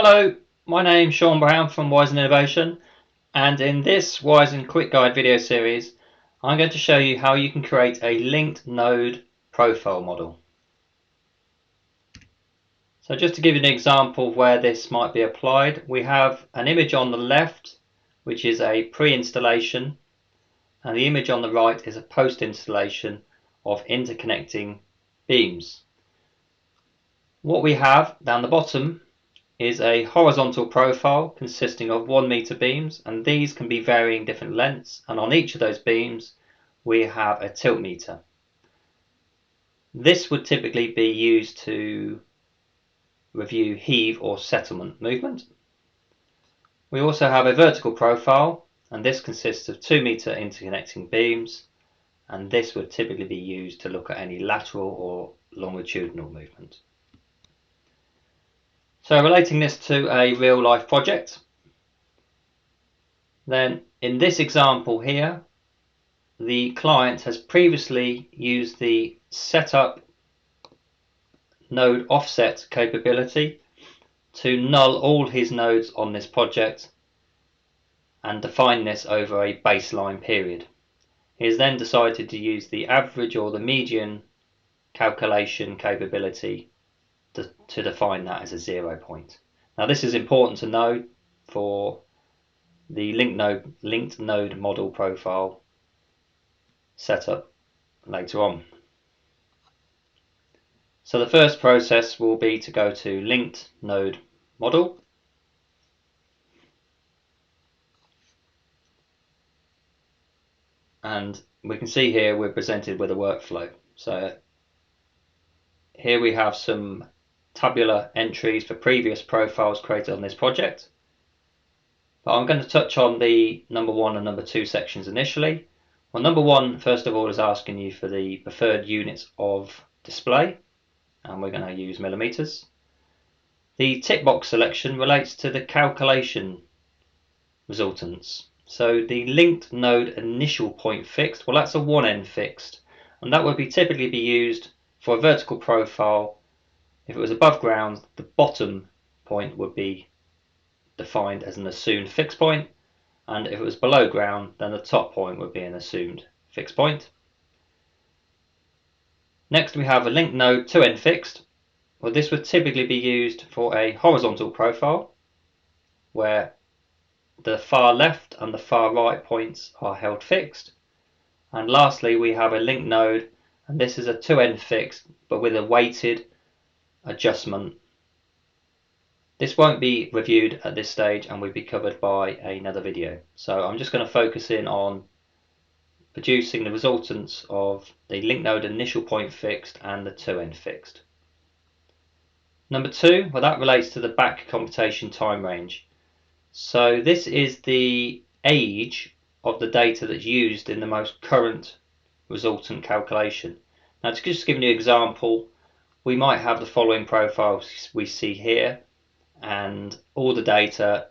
Hello, my name's Sean Brown from WiSen Innovation, and in this WiSen Quick Guide video series I'm going to show you how you can create a linked node profile model. So just to give you an example of where this might be applied, we have an image on the left which is a pre-installation, and the image on the right is a post-installation of interconnecting beams. What we have down the bottom is a horizontal profile consisting of 1 meter beams, and these can be varying different lengths, and on each of those beams we have a tilt meter. This would typically be used to review heave or settlement movement. We also have a vertical profile, and this consists of 2 meter interconnecting beams, and this would typically be used to look at any lateral or longitudinal movement. So relating this to a real life project, then in this example here, the client has previously used the setup node offset capability to null all his nodes on this project and define this over a baseline period. He has then decided to use the average or the median calculation capability to define that as a 0 point. Now this is important to know for the linked node model profile setup later on. So the first process will be to go to linked node model, and we can see here we're presented with a workflow. So here we have some tabular entries for previous profiles created on this project, but I'm going to touch on the number 1 and number 2 sections initially. Well, number 1 first of all is asking you for the preferred units of display, and we're going to use millimeters. The tick box selection relates to the calculation resultants. So the linked node initial point fixed, well, that's a 1n fixed, and that would typically be used for a vertical profile. If it was above ground, the bottom point would be defined as an assumed fixed point, and if it was below ground, then the top point would be an assumed fixed point. Next we have a linked node 2n fixed. Well, this would typically be used for a horizontal profile where the far left and the far right points are held fixed. And lastly we have a linked node, and this is a 2n fixed but with a weighted adjustment. This won't be reviewed at this stage and will be covered by another video. So I'm just going to focus in on producing the resultants of the linked node initial point fixed and the 2n fixed. Number 2, well, that relates to the back computation time range. So this is the age of the data that's used in the most current resultant calculation. Now to just give you an example, we might have the following profiles we see here, and all the data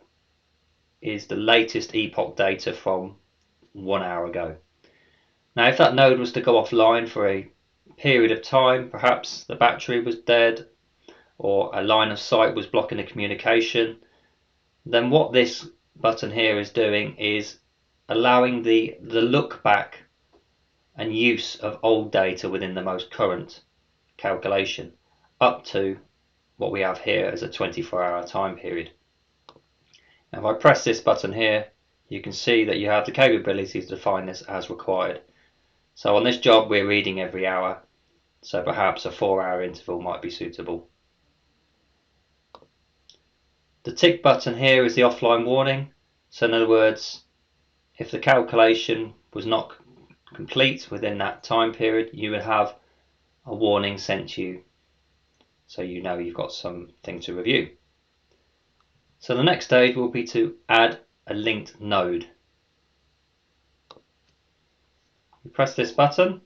is the latest epoch data from 1 hour ago. Now if that node was to go offline for a period of time, perhaps the battery was dead or a line of sight was blocking the communication, then what this button here is doing is allowing the look back and use of old data within the most current calculation up to what we have here as a 24-hour time period. Now if I press this button here, you can see that you have the capability to define this as required. So on this job we're reading every hour, so perhaps a 4-hour interval might be suitable. The tick button here is the offline warning. So in other words, if the calculation was not complete within that time period, you would have a warning sent to you, so you know you've got something to review. So the next stage will be to add a linked node. We press this button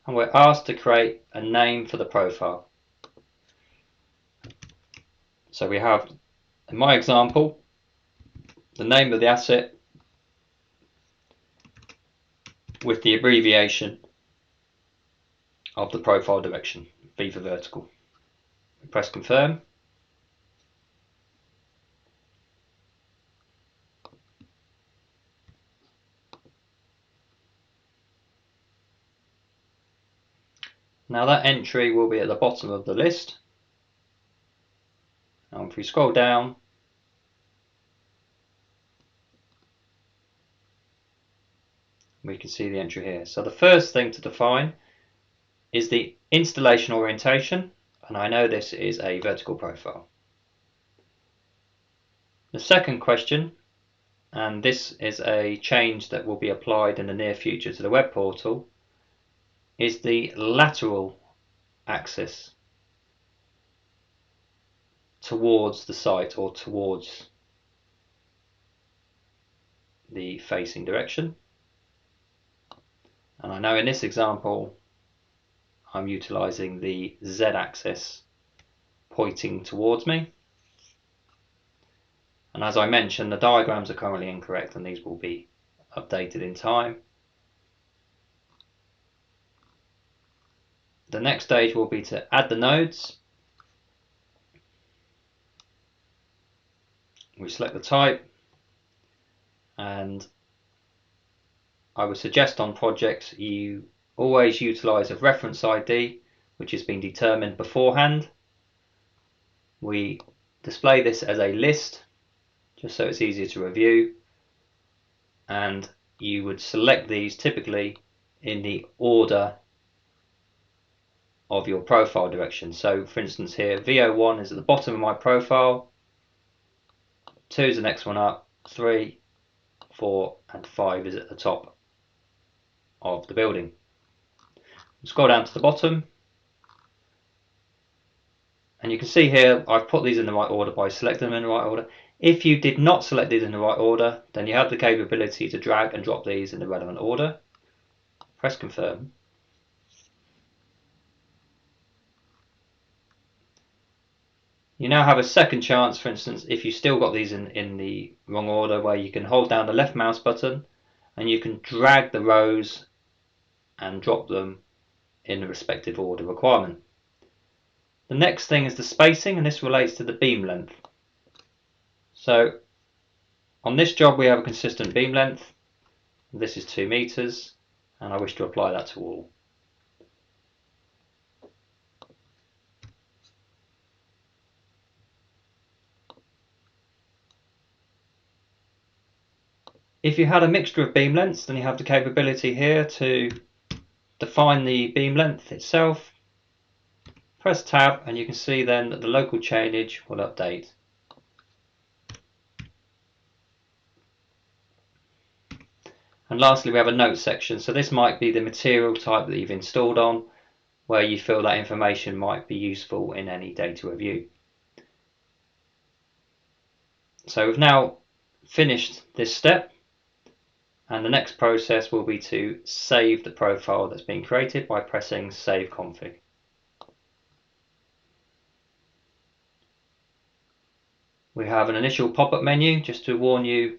and we're asked to create a name for the profile. So we have, in my example, the name of the asset with the abbreviation of the profile direction, V for vertical. We press confirm. Now that entry will be at the bottom of the list. And if we scroll down, we can see the entry here. So the first thing to define is the installation orientation, and I know this is a vertical profile. The second question, and this is a change that will be applied in the near future to the web portal, is the lateral axis towards the site or towards the facing direction. And I know in this example I'm utilizing the z-axis pointing towards me. And as I mentioned, the diagrams are currently incorrect and these will be updated in time. The next stage will be to add the nodes. We select the type, and I would suggest on projects you always utilize a reference ID which has been determined beforehand. We display this as a list just so it's easier to review, and you would select these typically in the order of your profile direction. So for instance here, VO1 is at the bottom of my profile, 2 is the next one up, 3, 4 and 5 is at the top of the building. Scroll down to the bottom and you can see here I've put these in the right order by selecting them in the right order. If you did not select these in the right order, then you have the capability to drag and drop these in the relevant order. Press confirm. You now have a second chance, for instance, if you still got these in the wrong order, where you can hold down the left mouse button and you can drag the rows and drop them in the respective order requirement. The next thing is the spacing, and this relates to the beam length. So on this job we have a consistent beam length. This is 2 meters and I wish to apply that to all. If you had a mixture of beam lengths, then you have the capability here to define the beam length itself. Press tab and you can see then that the local chainage will update. And lastly we have a note section, so this might be the material type that you've installed on, where you feel that information might be useful in any data review. So we've now finished this step, and the next process will be to save the profile that's been created by pressing Save Config. We have an initial pop-up menu just to warn you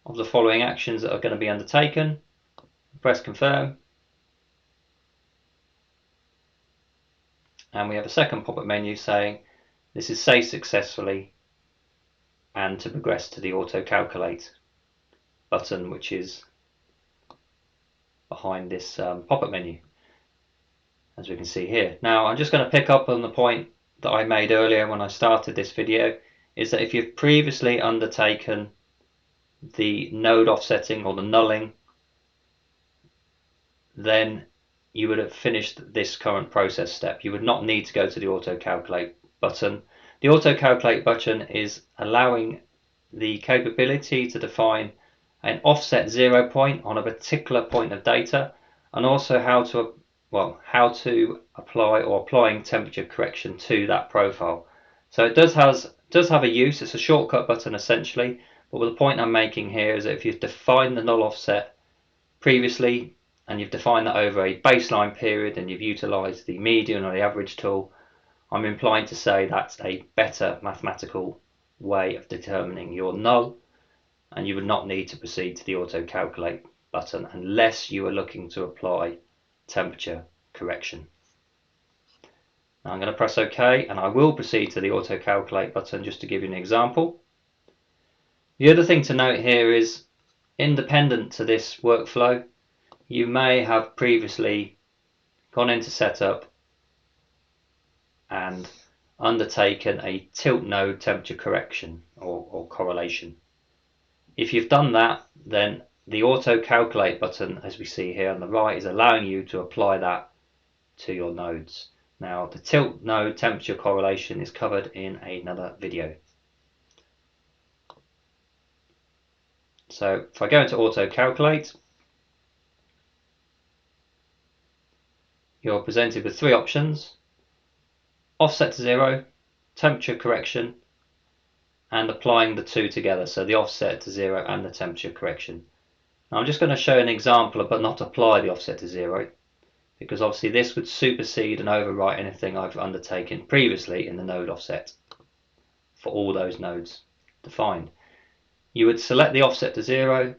of the following actions that are going to be undertaken. Press confirm, and we have a second pop-up menu saying this is saved successfully and to progress to the auto calculate button, which is behind this pop-up menu, as we can see here. Now I'm just going to pick up on the point that I made earlier when I started this video, is that if you've previously undertaken the node offsetting or the nulling, then you would have finished this current process step. You would not need to go to the auto calculate button. The auto calculate button is allowing the capability to define an offset 0 point on a particular point of data, and also how to apply or applying temperature correction to that profile. So it does have a use. It's a shortcut button essentially, but the point I'm making here is that if you've defined the null offset previously and you've defined that over a baseline period and you've utilized the median or the average tool, I'm inclined to say that's a better mathematical way of determining your null, and you would not need to proceed to the auto calculate button unless you are looking to apply temperature correction. Now I'm going to press OK, and I will proceed to the auto calculate button just to give you an example. The other thing to note here is, independent to this workflow, you may have previously gone into setup and undertaken a tilt node temperature correction or correlation. If you've done that, then the auto calculate button, as we see here on the right, is allowing you to apply that to your nodes. Now, the tilt node temperature correlation is covered in another video. So if I go into auto calculate, you're presented with three options: offset to 0, temperature correction, and applying the two together, so the offset to 0 and the temperature correction. Now I'm just going to show an example but not apply the offset to 0, because obviously this would supersede and overwrite anything I've undertaken previously in the node offset for all those nodes defined. You would select the offset to 0,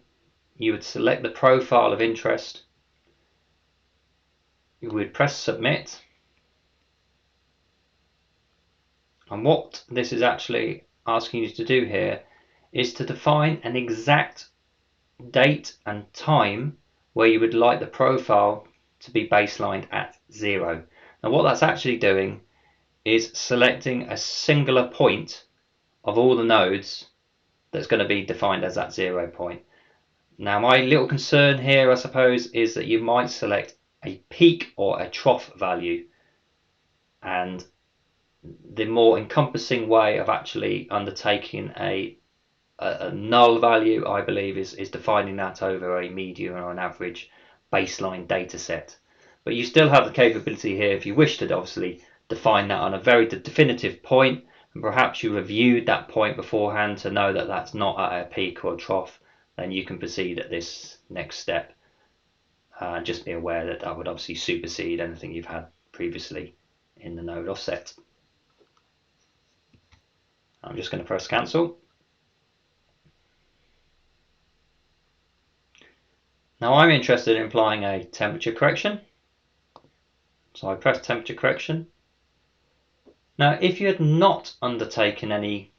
you would select the profile of interest, you would press submit, and what this is actually asking you to do here is to define an exact date and time where you would like the profile to be baselined at 0. Now what that's actually doing is selecting a singular point of all the nodes that's going to be defined as that 0 point. Now my little concern here, I suppose, is that you might select a peak or a trough value, and the more encompassing way of actually undertaking a null value, I believe, is defining that over a median or an average baseline data set. But you still have the capability here, if you wish to obviously define that on a very definitive point, and perhaps you reviewed that point beforehand to know that that's not at a peak or a trough, then you can proceed at this next step. Just be aware that that would obviously supersede anything you've had previously in the node offset. I'm just going to press cancel. Now I'm interested in applying a temperature correction, so I press temperature correction. Now if you had not undertaken any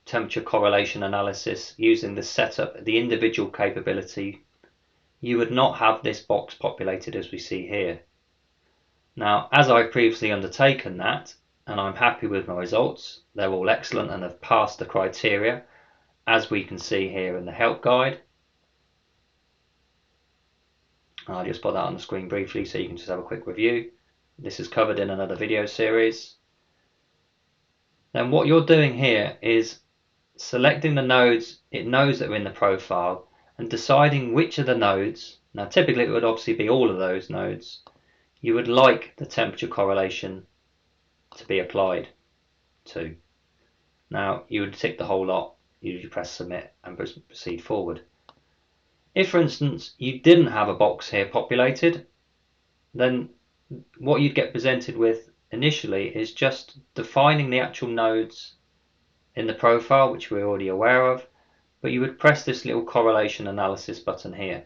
temperature correlation analysis using the setup, the individual capability, you would not have this box populated as we see here. Now as I've previously undertaken that, and I'm happy with my results, they're all excellent and have passed the criteria, as we can see here in the help guide. I'll just put that on the screen briefly so you can just have a quick review. This is covered in another video series. Then what you're doing here is selecting the nodes it knows that are in the profile and deciding which of the nodes, now typically it would obviously be all of those nodes, you would like the temperature correlation to be applied to. Now you would tick the whole lot, you press submit and proceed forward. If for instance you didn't have a box here populated, then what you'd get presented with initially is just defining the actual nodes in the profile, which we're already aware of, but you would press this little correlation analysis button here.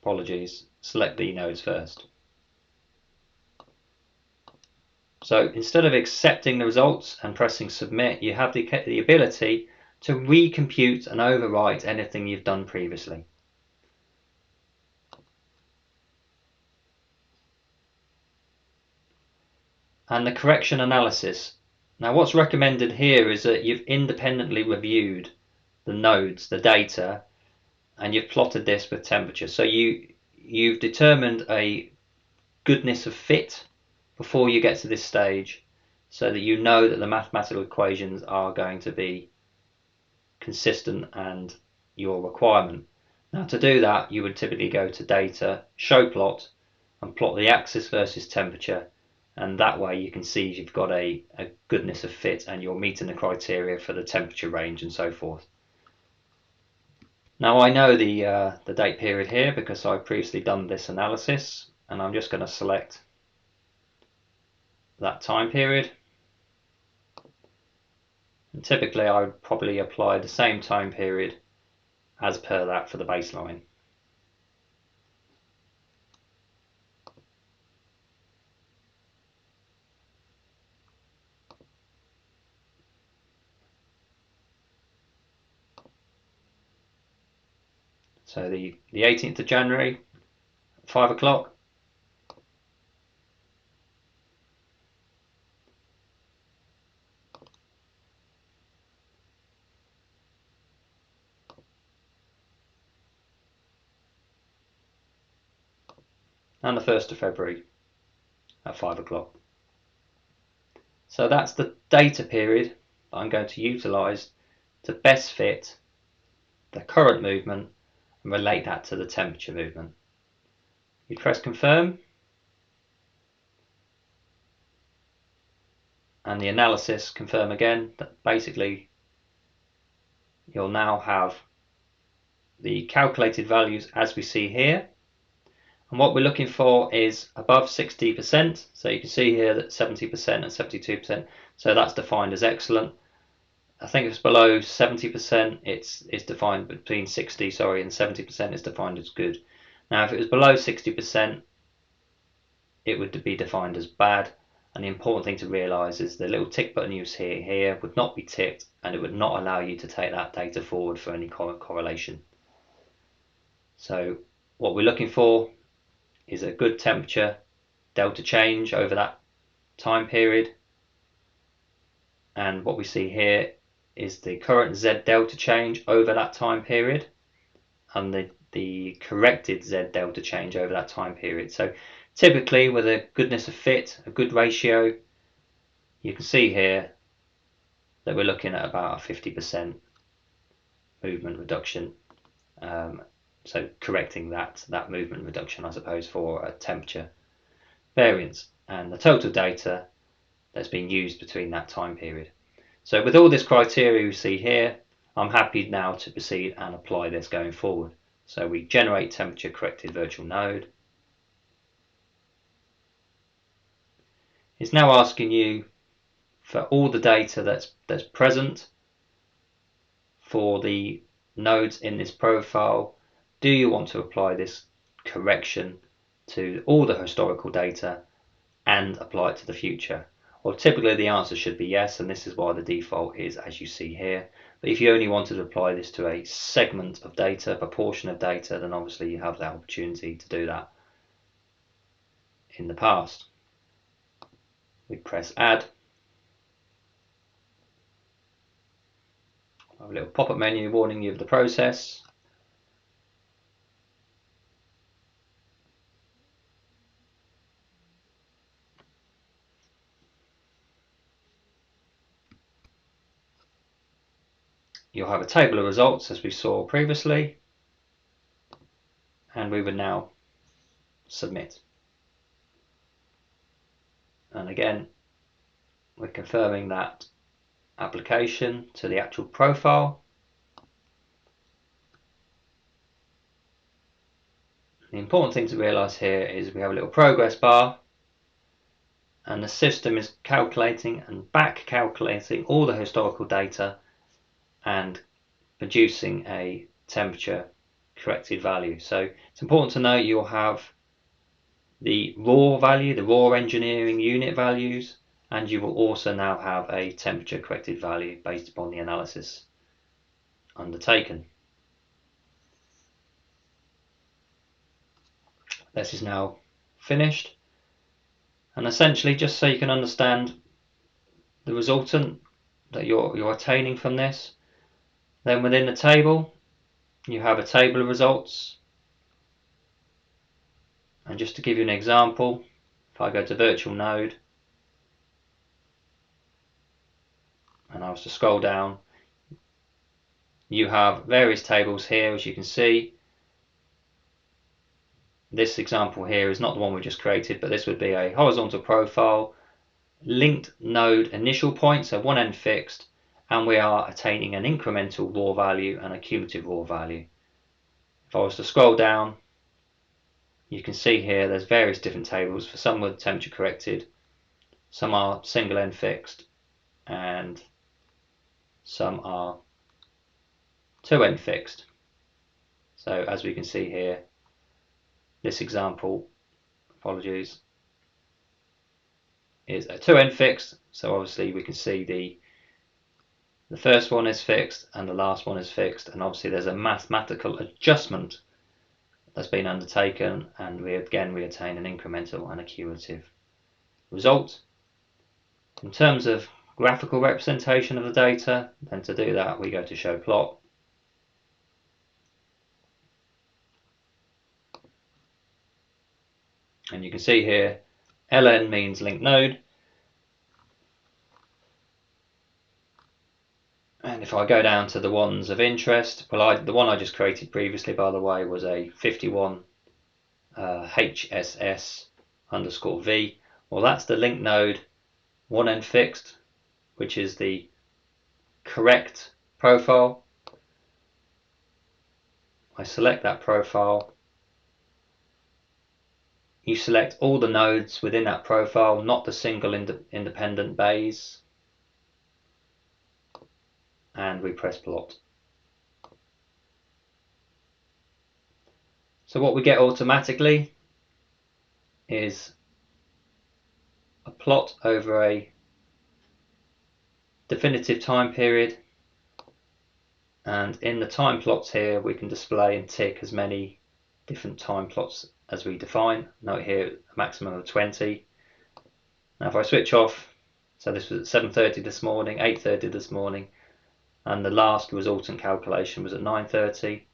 Apologies, select the nodes first. So instead of accepting the results and pressing submit, you have the ability to recompute and overwrite anything you've done previously. And the correction analysis. Now what's recommended here is that you've independently reviewed the nodes, the data, and you've plotted this with temperature. So you've determined a goodness of fit before you get to this stage, so that you know that the mathematical equations are going to be consistent and your requirement. Now to do that, you would typically go to data, show plot, and plot the axis versus temperature, and that way you can see if you've got a goodness of fit and you're meeting the criteria for the temperature range and so forth. Now I know the date period here because I've previously done this analysis, and I'm just going to select that time period. And typically I would probably apply the same time period as per that for the baseline. So the 18th of January, 5 o'clock. And the 1st of February at 5 o'clock. So that's the data period that I'm going to utilise to best fit the current movement and relate that to the temperature movement. You press confirm, and the analysis confirm again that basically you'll now have the calculated values as we see here. And what we're looking for is above 60%. So you can see here that 70% and 72%. So that's defined as excellent. I think if it's below 70%, it's defined between 60, sorry, and 70% is defined as good. Now, if it was below 60%, it would be defined as bad. And the important thing to realise is the little tick button you see here would not be ticked, and it would not allow you to take that data forward for any correlation. So what we're looking for is a good temperature delta change over that time period, and what we see here is the current Z delta change over that time period and the corrected Z delta change over that time period. So typically with a goodness of fit, a good ratio, you can see here that we're looking at about a 50% movement reduction. So correcting that movement reduction, I suppose, for a temperature variance and the total data that's been used between that time period. So with all this criteria we see here, I'm happy now to proceed and apply this going forward. So we generate temperature corrected virtual node. It's now asking you for all the data that's present for the nodes in this profile. Do you want to apply this correction to all the historical data and apply it to the future? Well, typically the answer should be yes, and this is why the default is as you see here. But if you only wanted to apply this to a segment of data, a proportion of data, then obviously you have that opportunity to do that in the past. We press add. I have a little pop-up menu warning you of the process. You'll have a table of results as we saw previously, and we would now submit. And again, we're confirming that application to the actual profile. The important thing to realise here is we have a little progress bar, and the system is calculating and back calculating all the historical data and producing a temperature corrected value. So it's important to note you'll have the raw value, the raw engineering unit values, and you will also now have a temperature corrected value based upon the analysis undertaken. This is now finished, and essentially, just so you can understand the resultant that you're attaining from this, then within the table you have a table of results. And just to give you an example, if I go to virtual node and I was to scroll down, you have various tables here. As you can see, this example here is not the one we just created, but this would be a horizontal profile, linked node initial point, so one end fixed, and we are attaining an incremental raw value and a cumulative raw value. If I was to scroll down, you can see here there's various different tables. For some with temperature corrected, some are single end fixed, and some are two end fixed. So as we can see here, this example, apologies, is a two end fixed. So obviously we can see The first one is fixed and the last one is fixed, and obviously there's a mathematical adjustment that's been undertaken, and we again attain an incremental and a cumulative result. In terms of graphical representation of the data, then to do that we go to show plot. And you can see here ln means linked node. And if I go down to the ones of interest, well, the one I just created previously, by the way, was a 51 HSS underscore V. Well, that's the linked node 1N fixed, which is the correct profile. I select that profile. You select all the nodes within that profile, not the single independent bays, and we press plot. So what we get automatically is a plot over a definitive time period, and in the time plots here we can display and tick as many different time plots as we define. Note here a maximum of 20. Now if I switch off, so this was at 7:30 this morning, 8:30 this morning, and the last resultant calculation was at 9:30.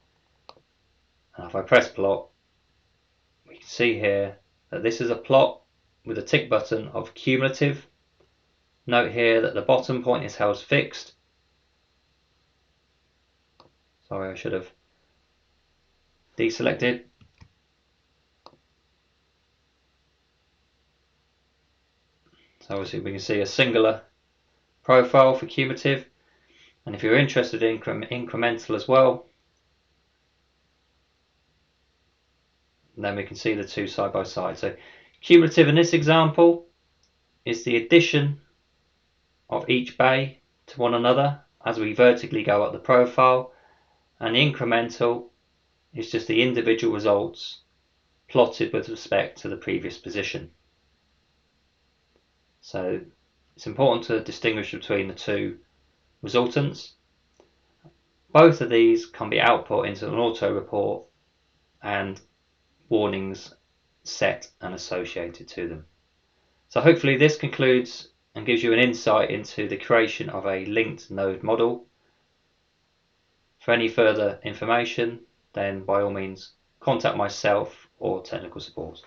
And if I press plot, we can see here that this is a plot with a tick button of cumulative. Note here that the bottom point is held fixed. Sorry, I should have deselected. So obviously we can see a singular profile for cumulative, and if you're interested in incremental as well, then we can see the two side by side. So cumulative in this example is the addition of each bay to one another as we vertically go up the profile, and the incremental is just the individual results plotted with respect to the previous position. So it's important to distinguish between the two resultants. Both of these can be output into an auto report and warnings set and associated to them. So hopefully this concludes and gives you an insight into the creation of a linked node model. For any further information, then by all means contact myself or technical support.